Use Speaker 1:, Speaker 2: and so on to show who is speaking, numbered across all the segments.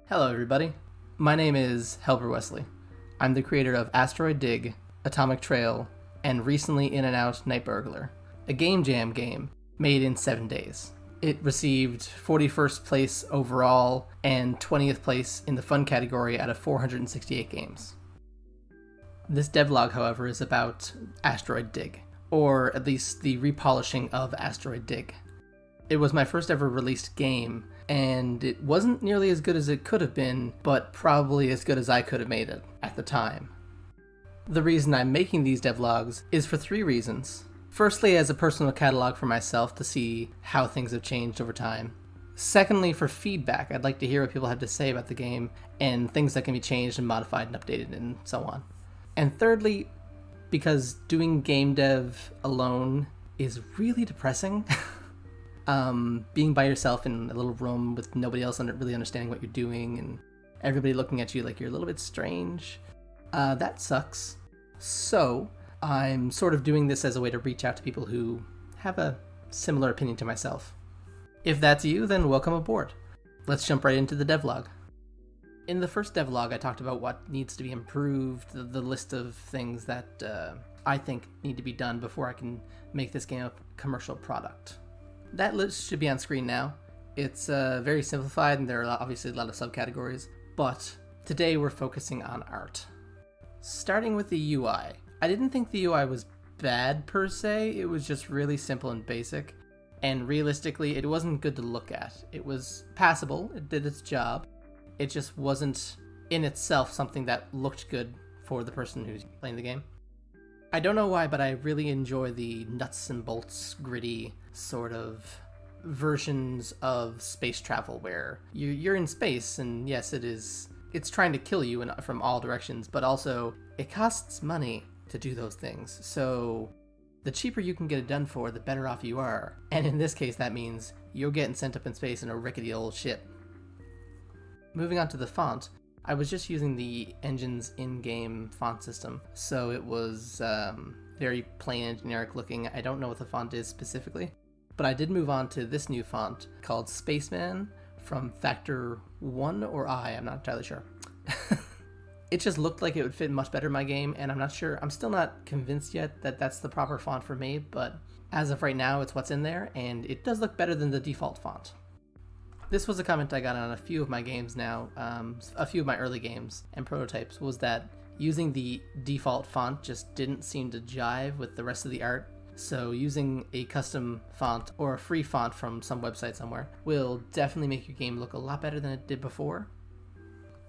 Speaker 1: Hello everybody, my name is Helper Wesley. I'm the creator of Asteroid Dig, Atomic Trail, and recently In and Out Night Burglar, a game jam game made in 7 days. It received 41st place overall and 20th place in the fun category out of 468 games. This devlog, however, is about Asteroid Dig, or at least the repolishing of Asteroid Dig. It was my first ever released game, and it wasn't nearly as good as it could have been, but probably as good as I could have made it at the time. The reason I'm making these devlogs is for 3 reasons. Firstly, as a personal catalog for myself to see how things have changed over time. Secondly, for feedback. I'd like to hear what people have to say about the game and things that can be changed and modified and updated and so on. And thirdly, because doing game dev alone is really depressing. Being by yourself in a little room with nobody else really understanding what you're doing and everybody looking at you like you're a little bit strange, that sucks. So I'm sort of doing this as a way to reach out to people who have a similar opinion to myself. If that's you, then welcome aboard. Let's jump right into the devlog. In the first devlog, I talked about what needs to be improved, the list of things that I think need to be done before I can make this game a commercial product. That list should be on screen now. It's very simplified and there are obviously a lot of subcategories, but today we're focusing on art. Starting with the UI. I didn't think the UI was bad per se, it was just really simple and basic, and realistically it wasn't good to look at. It was passable, it did its job, it just wasn't in itself something that looked good for the person who's playing the game. I don't know why, but I really enjoy the nuts and bolts, gritty sort of versions of space travel where you're in space, and yes, it's trying to kill you from all directions, but also it costs money to do those things. So the cheaper you can get it done for, the better off you are. And in this case, that means you're getting sent up in space in a rickety old ship. Moving on to the font. I was just using the engine's in-game font system, so it was very plain and generic looking. I don't know what the font is specifically, but I did move on to this new font called Spaceman from Factor 1 or I'm not entirely sure. It just looked like it would fit much better in my game, and I'm not sure, I'm still not convinced yet that that's the proper font for me, but as of right now, it's what's in there, and it does look better than the default font. This was a comment I got on a few of my games now, a few of my early games and prototypes, was that using the default font just didn't seem to jive with the rest of the art. So using a custom font or a free font from some website somewhere will definitely make your game look a lot better than it did before.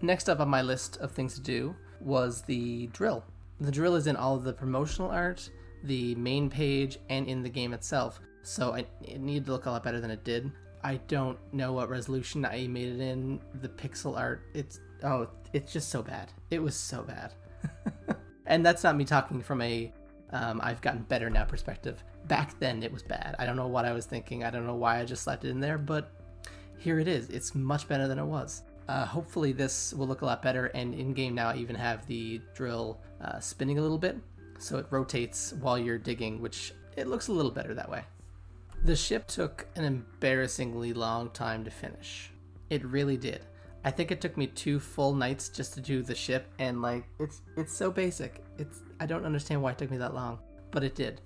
Speaker 1: Next up on my list of things to do was the drill. The drill is in all of the promotional art, the main page, and in the game itself. So it needed to look a lot better than it did. I don't know what resolution I made it in. The pixel art, it's just so bad. It was so bad. And that's not me talking from a I've gotten better now perspective. Back then it was bad. I don't know what I was thinking. I don't know why I just slapped it in there, but here it is. It's much better than it was. Hopefully this will look a lot better, and in game now I even have the drill spinning a little bit, so it rotates while you're digging, which it looks a little better that way. The ship took an embarrassingly long time to finish. It really did. I think it took me 2 full nights just to do the ship, and like, it's so basic. I don't understand why it took me that long, but it did.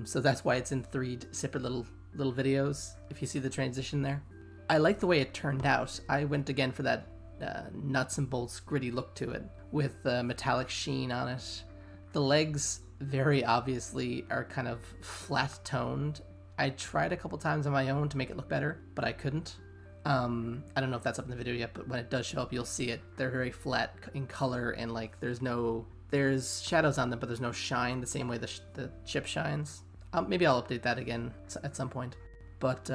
Speaker 1: So that's why it's in 3 separate little videos, if you see the transition there. I like the way it turned out. I went again for that nuts and bolts gritty look to it, with metallic sheen on it. The legs very obviously are kind of flat toned. I tried a couple times on my own to make it look better, but I couldn't. I don't know if that's up in the video yet, but when it does show up, you'll see it. They're very flat in color, and like there's shadows on them, but there's no shine the same way the chip shines. Maybe I'll update that again at some point. But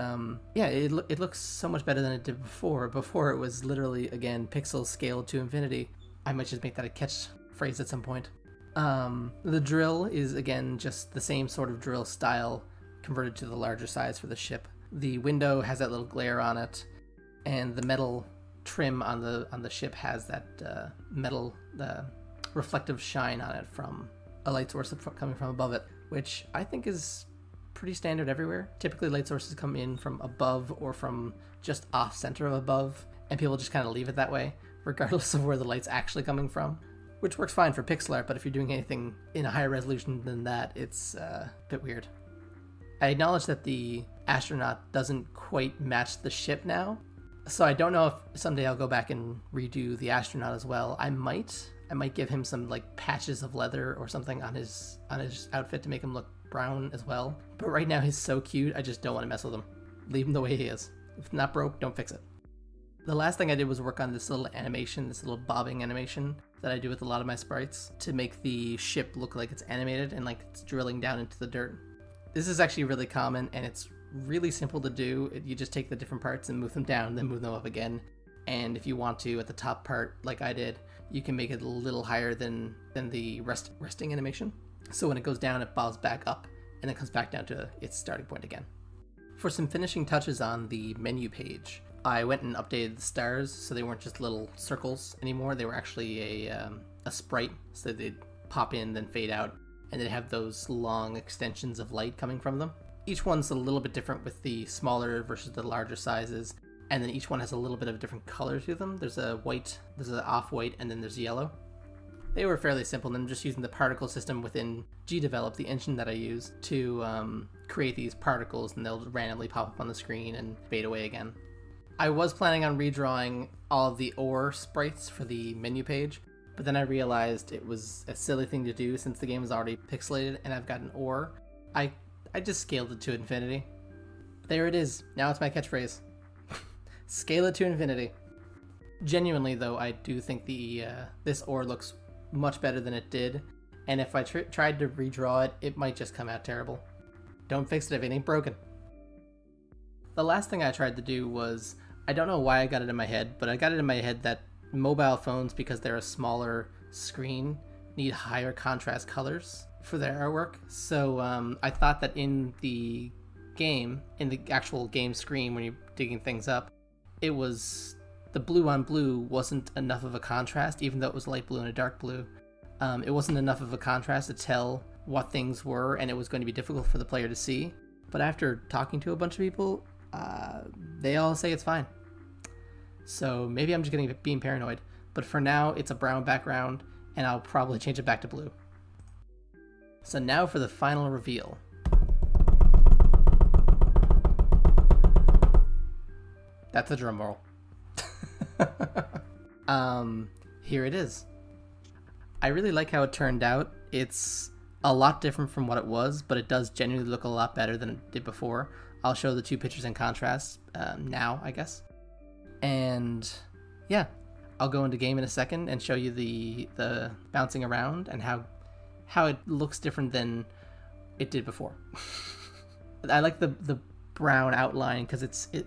Speaker 1: yeah, it looks so much better than it did before. Before it was literally, again, pixels scaled to infinity. I might just make that a catchphrase at some point. The drill is, again, just the same sort of drill style, converted to the larger size for the ship. The window has that little glare on it, and the metal trim on the ship has that metal reflective shine on it from a light source coming from above it, which I think is pretty standard everywhere. Typically light sources come in from above or from just off center of above, and people just kind of leave it that way, regardless of where the light's actually coming from, which works fine for pixel art, but if you're doing anything in a higher resolution than that, it's a bit weird. I acknowledge that the astronaut doesn't quite match the ship now, so I don't know if someday I'll go back and redo the astronaut as well. I might give him some like patches of leather or something on his outfit to make him look brown as well. But right now he's so cute, I just don't want to mess with him. Leave him the way he is. If not broke, don't fix it. The last thing I did was work on this little animation, this little bobbing animation that I do with a lot of my sprites to make the ship look like it's animated and like it's drilling down into the dirt. This is actually really common and it's really simple to do. You just take the different parts and move them down, then move them up again. And if you want to, at the top part, like I did, you can make it a little higher than the resting animation. So when it goes down, it bobs back up and it comes back down to its starting point again. For some finishing touches on the menu page, I went and updated the stars so they weren't just little circles anymore. They were actually a sprite, so they'd pop in, then fade out, and they'd have those long extensions of light coming from them. Each one's a little bit different with the smaller versus the larger sizes, and then each one has a little bit of a different color to them. There's a white, there's an off-white, and then there's yellow. They were fairly simple, and I'm just using the particle system within GDevelop, the engine that I use, to create these particles, and they'll randomly pop up on the screen and fade away again. I was planning on redrawing all of the ore sprites for the menu page, but then I realized it was a silly thing to do since the game is already pixelated and I've got an ore. I just scaled it to infinity. There it is. Now it's my catchphrase. Scale it to infinity. Genuinely though, I do think this ore looks much better than it did, and if I tried to redraw it, it might just come out terrible. Don't fix it if it ain't broken. The last thing I tried to do was, I don't know why I got it in my head, but I got it in my head that mobile phones, because they're a smaller screen, need higher contrast colors for their artwork. So I thought that in the game, in the actual game screen when you're digging things up, it was the blue on blue wasn't enough of a contrast, even though it was light blue and a dark blue. It wasn't enough of a contrast to tell what things were, and it was going to be difficult for the player to see. But after talking to a bunch of people, they all say it's fine. So maybe I'm just being paranoid, but for now it's a brown background and I'll probably change it back to blue. So now for the final reveal. That's a drum roll. Here it is. I really like how it turned out. It's a lot different from what it was, but it does genuinely look a lot better than it did before. I'll show the two pictures in contrast now, I guess. And yeah, I'll go into game in a second and show you the bouncing around and how it looks different than it did before. I like the brown outline because it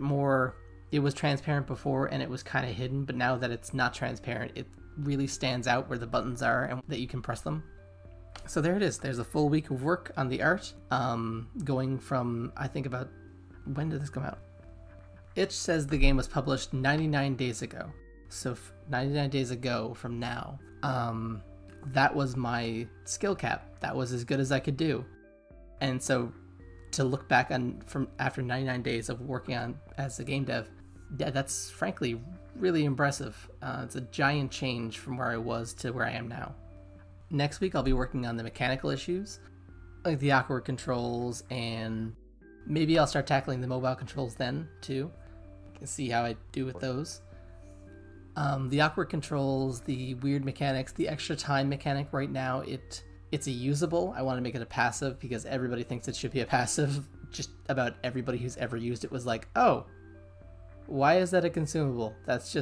Speaker 1: was transparent before and it was kind of hidden, but now that it's not transparent, it really stands out where the buttons are and that you can press them. So there it is. There's a full week of work on the art, going from, I think about, when did this come out? It says the game was published 99 days ago. So 99 days ago from now. That was my skill cap. That was as good as I could do. And so to look back on from after 99 days of working on as a game dev, yeah, that's frankly really impressive. It's a giant change from where I was to where I am now. Next week I'll be working on the mechanical issues, like the awkward controls, and maybe I'll start tackling the mobile controls then too. See how I do with those. The awkward controls, the weird mechanics, the extra time mechanic right now, it's a usable. I want to make it a passive because everybody thinks it should be a passive. Just about everybody who's ever used it was like, oh, why is that a consumable? That's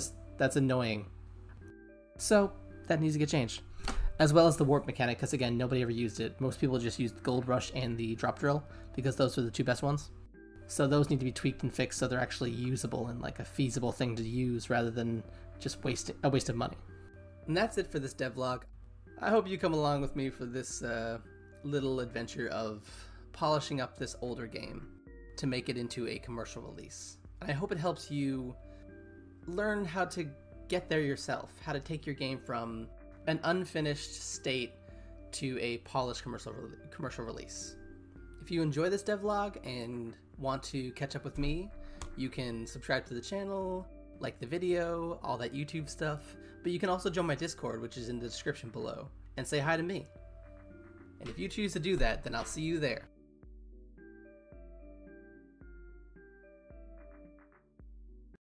Speaker 1: annoying. So that needs to get changed. As well as the warp mechanic, because again, nobody ever used it. Most people just used Gold Rush and the drop drill because those were the two best ones. So those need to be tweaked and fixed so they're actually usable and like a feasible thing to use rather than just a waste of money. And that's it for this devlog. I hope you come along with me for this little adventure of polishing up this older game to make it into a commercial release. And I hope it helps you learn how to get there yourself, how to take your game from an unfinished state to a polished commercial release. If you enjoy this devlog and want to catch up with me, you can subscribe to the channel, like the video, all that YouTube stuff, but you can also join my Discord, which is in the description below, and say hi to me. And if you choose to do that, then I'll see you there.